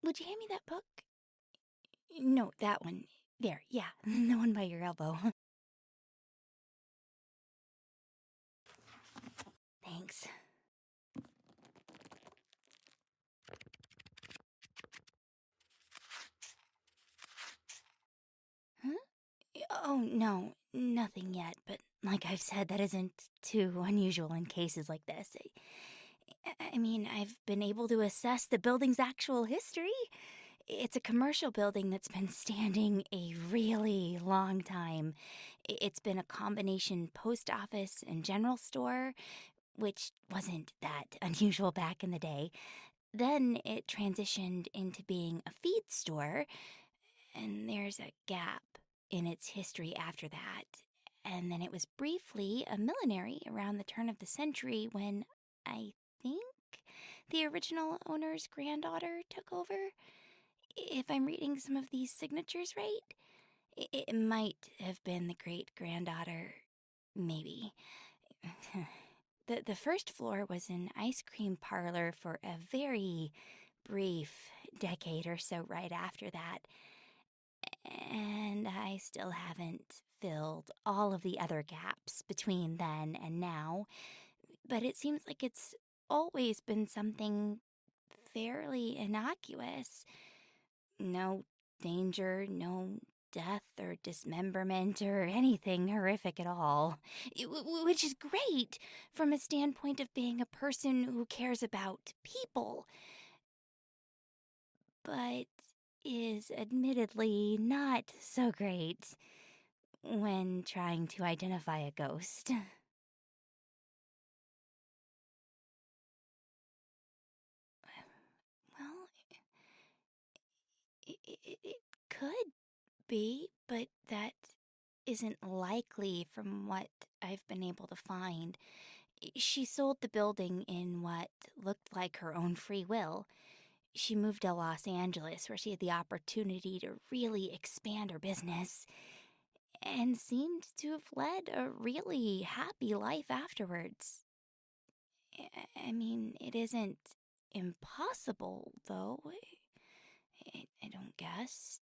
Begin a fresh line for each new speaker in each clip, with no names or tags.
Would you hand me that book? No, that one. There, yeah, the one by your elbow. Thanks. Huh? Oh, no, nothing yet, but like I've said, that isn't too unusual in cases like this. I mean, I've been able to assess the building's actual history. It's a commercial building that's been standing a really long time. It's been a combination post office and general store, which wasn't that unusual back in the day. Then it transitioned into being a feed store, and there's a gap in its history after that. And then it was briefly a millinery around the turn of the century when I think the original owner's granddaughter took over. If I'm reading some of these signatures right, it might have been the great granddaughter, maybe. The first floor was an ice cream parlor for a very brief decade or so right after that. And I still haven't filled all of the other gaps between then and now. But it seems like it's always been something fairly innocuous. No danger, no death or dismemberment or anything horrific at all. Which is great from a standpoint of being a person who cares about people, but is admittedly not so great when trying to identify a ghost. Well, it could be, but that isn't likely from what I've been able to find. She sold the building in what looked like her own free will. She moved to Los Angeles, where she had the opportunity to really expand her business, and seemed to have led a really happy life afterwards. I mean, it isn't impossible, though. I don't guess.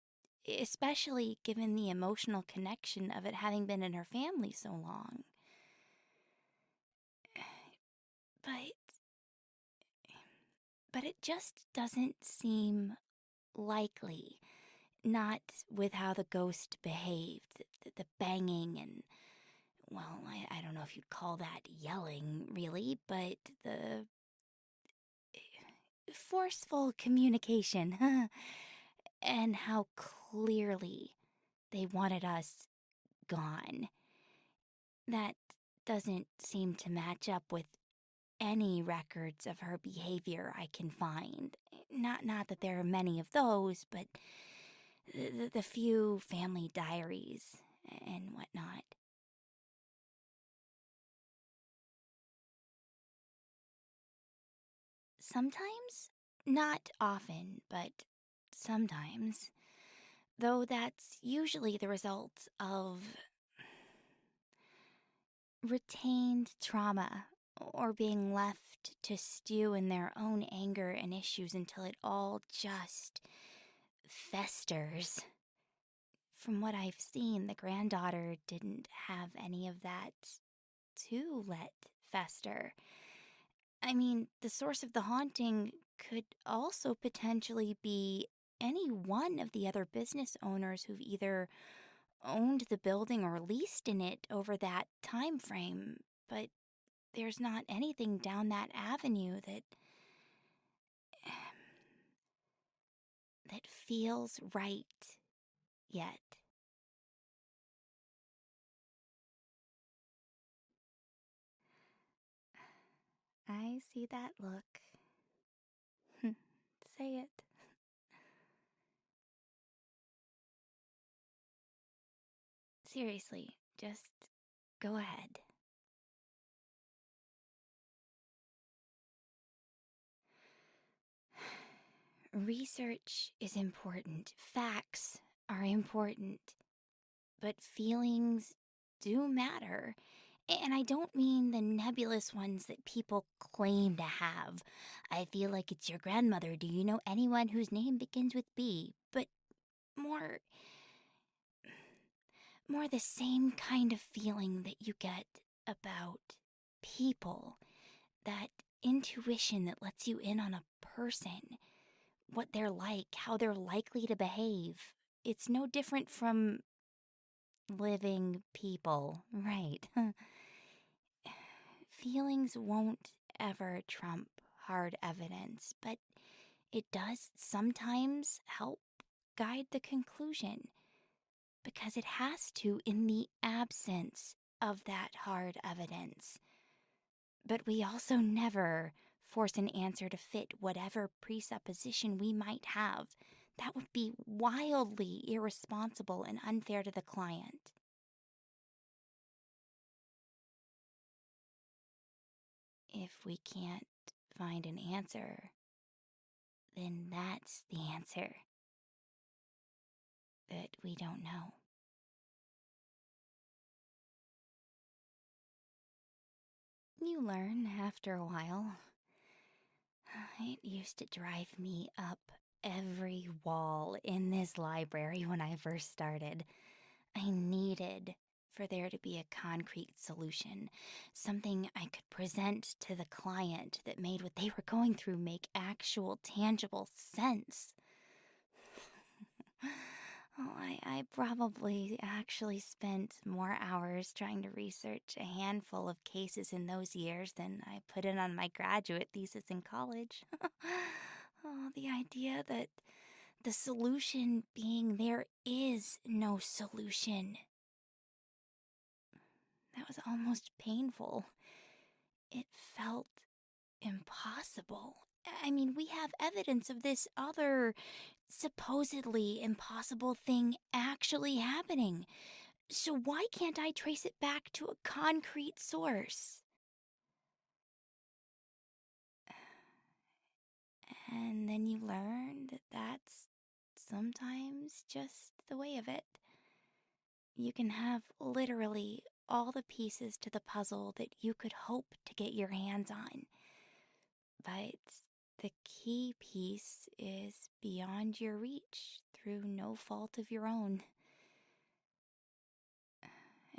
Especially given the emotional connection of it having been in her family so long. But it just doesn't seem likely. Not with how the ghost behaved. The banging and, well, I don't know if you'd call that yelling, really, but the forceful communication. And how clearly they wanted us gone. That doesn't seem to match up with any records of her behavior I can find. Not that there are many of those, but the few family diaries and whatnot. Sometimes, not often, but sometimes. Though that's usually the result of retained trauma or being left to stew in their own anger and issues until it all just festers. From what I've seen, the granddaughter didn't have any of that to let fester. I mean, the source of the haunting could also potentially be any one of the other business owners who've either owned the building or leased in it over that time frame, but there's not anything down that avenue that feels right yet. I see that look. Say it. Seriously, just go ahead. Research is important. Facts are important. But feelings do matter. And I don't mean the nebulous ones that people claim to have. I feel like it's your grandmother. Do you know anyone whose name begins with B? But more more the same kind of feeling that you get about people. That intuition that lets you in on a person, what they're like, how they're likely to behave. It's no different from living people, right? Feelings won't ever trump hard evidence, but it does sometimes help guide the conclusion because it has to in the absence of that hard evidence. But we also never force an answer to fit whatever presupposition we might have. That would be wildly irresponsible and unfair to the client. If we can't find an answer, then that's the answer. That we don't know. You learn after a while. It used to drive me up every wall in this library when I first started. I needed for there to be a concrete solution, something I could present to the client that made what they were going through make actual, tangible sense. Oh, I probably actually spent more hours trying to research a handful of cases in those years than I put in on my graduate thesis in college. Oh, the idea that the solution being there is no solution. That was almost painful. It felt impossible. I mean, we have evidence of this other supposedly impossible thing actually happening. So why can't I trace it back to a concrete source? And then you learn that that's sometimes just the way of it. You can have literally all the pieces to the puzzle that you could hope to get your hands on. But the key piece is beyond your reach through no fault of your own.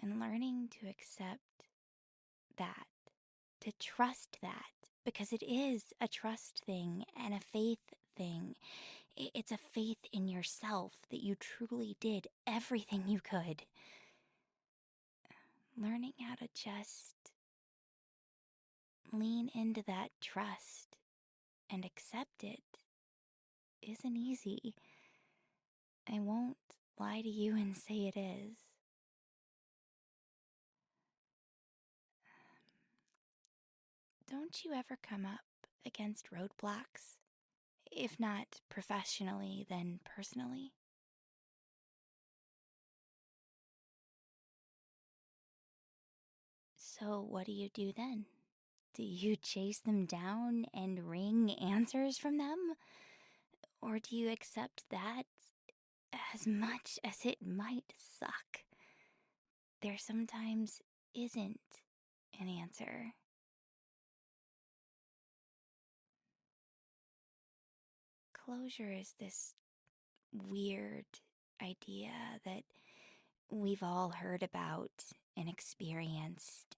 And learning to accept that, to trust that, because it is a trust thing and a faith thing. It's a faith in yourself that you truly did everything you could. Learning how to just lean into that trust and accept it isn't easy. I won't lie to you and say it is. Don't you ever come up against roadblocks? If not professionally, then personally? So, what do you do then? Do you chase them down and wring answers from them? Or do you accept that, as much as it might suck, there sometimes isn't an answer? Closure is this weird idea that we've all heard about and experienced.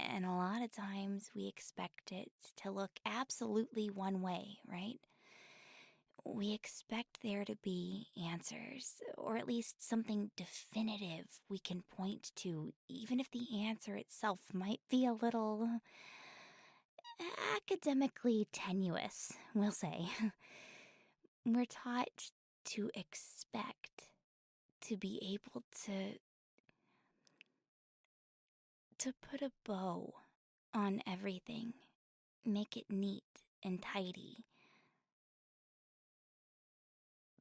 And a lot of times we expect it to look absolutely one way, right? We expect there to be answers, or at least something definitive we can point to, even if the answer itself might be a little academically tenuous, we'll say. We're taught to expect to be able to put a bow on everything, make it neat and tidy.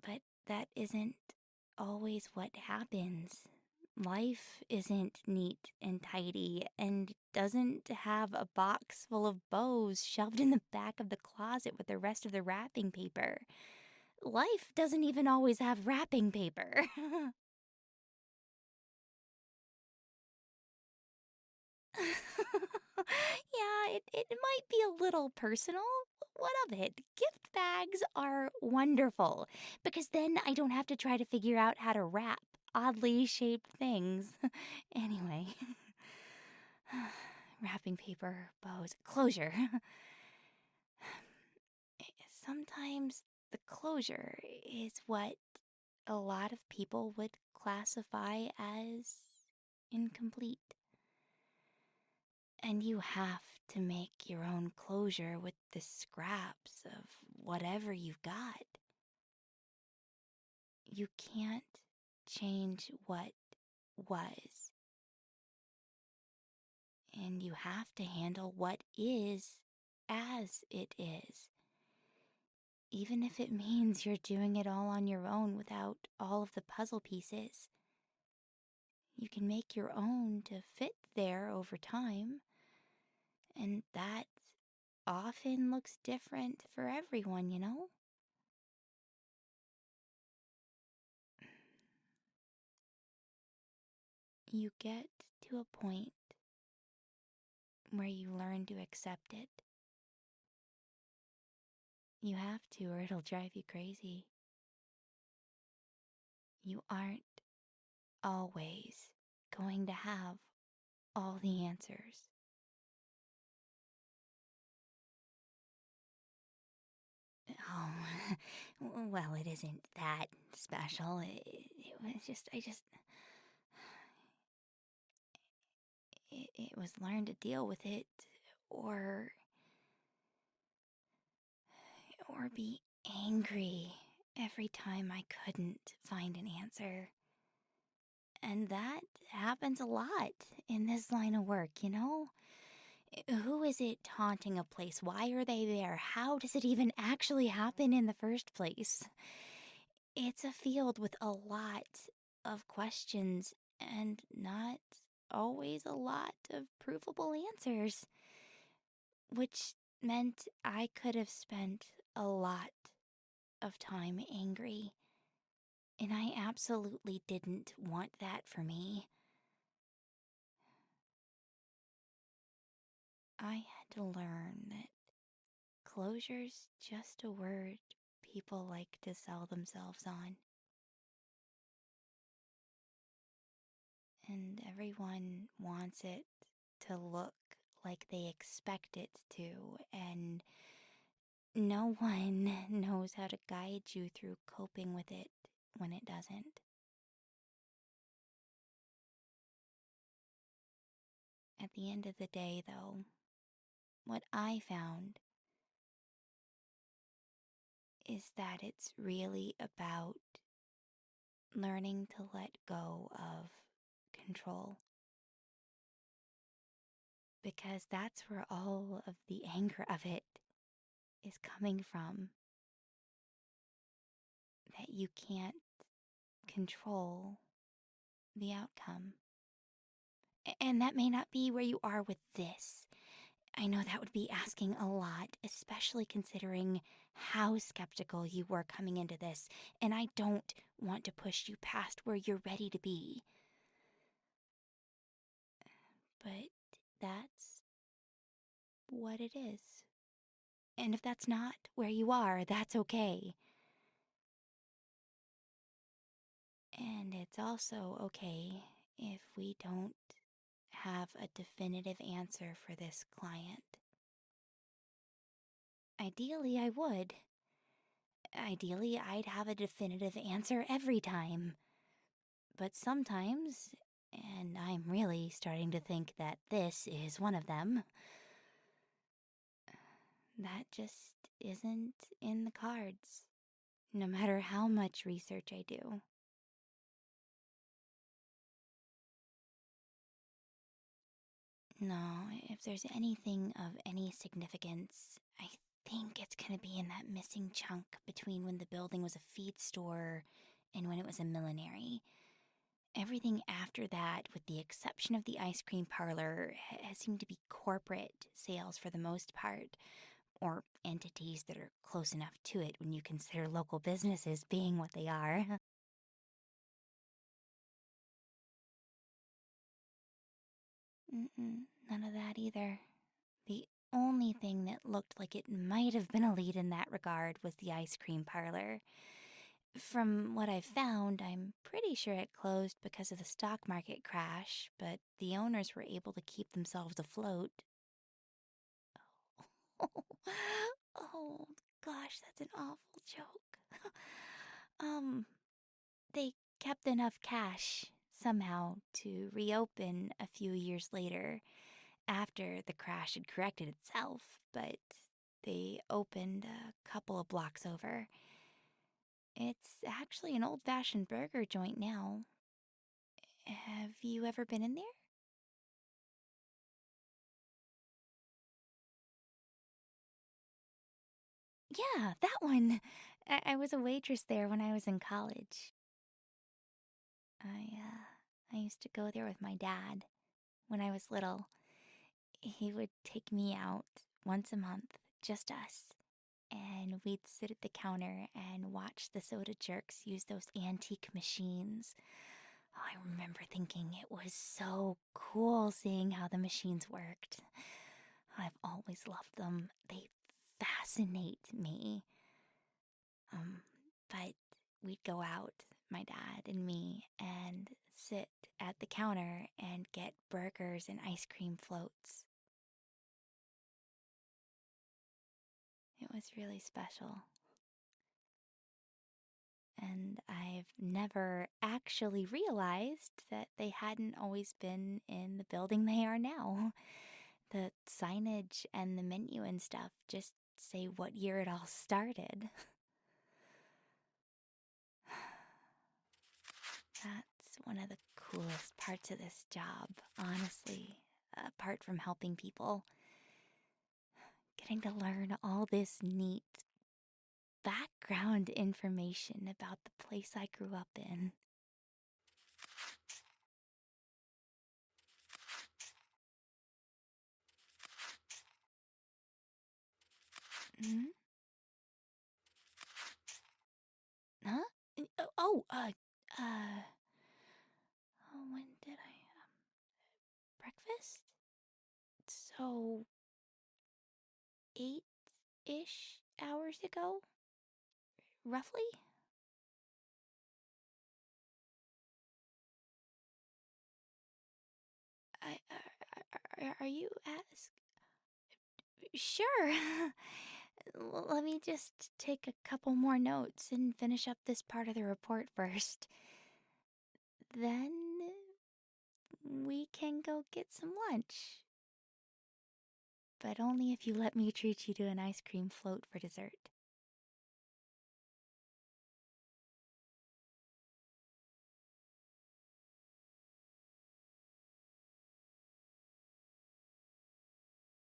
But that isn't always what happens. Life isn't neat and tidy and doesn't have a box full of bows shoved in the back of the closet with the rest of the wrapping paper. Life doesn't even always have wrapping paper. Yeah, it might be a little personal. What of it? Gift bags are wonderful because then I don't have to try to figure out how to wrap oddly shaped things. Anyway, wrapping paper, bows, closure. Sometimes the closure is what a lot of people would classify as incomplete. And you have to make your own closure with the scraps of whatever you've got. You can't change what was, and you have to handle what is as it is. Even if it means you're doing it all on your own without all of the puzzle pieces. You can make your own to fit there over time, and that often looks different for everyone, you know? You get to a point where you learn to accept it. You have to, or it'll drive you crazy. You aren't always going to have all the answers. Oh, well, it isn't that special. It was just, it was learn to deal with it, or, or be angry every time I couldn't find an answer. And that happens a lot in this line of work, you know? Who is it haunting a place? Why are they there? How does it even actually happen in the first place? It's a field with a lot of questions and not always a lot of provable answers, which meant I could have spent a lot of time angry. And I absolutely didn't want that for me. I had to learn that closure's just a word people like to sell themselves on. And everyone wants it to look like they expect it to, and no one knows how to guide you through coping with it when it doesn't. At the end of the day, though, what I found is that it's really about learning to let go of control. Because that's where all of the anger of it is coming from. That you can't control the outcome. And that may not be where you are with this. I know that would be asking a lot, especially considering how skeptical you were coming into this, and I don't want to push you past where you're ready to be. But that's what it is. And if that's not where you are, that's okay. And it's also okay if we don't have a definitive answer for this client. Ideally, I would. Ideally, I'd have a definitive answer every time. But sometimes, and I'm really starting to think that this is one of them, that just isn't in the cards, no matter how much research I do. No, if there's anything of any significance, I think it's gonna be in that missing chunk between when the building was a feed store and when it was a millinery. Everything after that, with the exception of the ice cream parlor, has seemed to be corporate sales for the most part, or entities that are close enough to it when you consider local businesses being what they are. Mm-mm, None of that either. The only thing that looked like it might have been a lead in that regard was the ice cream parlor. From what I've found, I'm pretty sure it closed because of the stock market crash, but the owners were able to keep themselves afloat. Oh, gosh, that's an awful joke. um, they kept enough cash somehow to reopen a few years later after the crash had corrected itself, but they opened a couple of blocks over. It's actually an old-fashioned burger joint now. Have you ever been in there? Yeah, that one. I was a waitress there when I was in college. I used to go there with my dad when I was little. He would take me out once a month, just us, and we'd sit at the counter and watch the soda jerks use those antique machines. Oh, I remember thinking it was so cool seeing how the machines worked. I've always loved them. They fascinate me. Um, but we'd go out, my dad and me, and sit at the counter and get burgers and ice cream floats. It was really special. And I've never actually realized that they hadn't always been in the building they are now. The signage and the menu and stuff just say what year it all started. That's one of the coolest parts of this job, honestly, apart from helping people. Getting to learn all this neat background information about the place I grew up in. Hmm? Huh? Uh, oh, when did breakfast? So, 8-ish hours ago, roughly? Are you ask? Sure. Let me just take a couple more notes and finish up this part of the report first. Then we can go get some lunch. But only if you let me treat you to an ice cream float for dessert.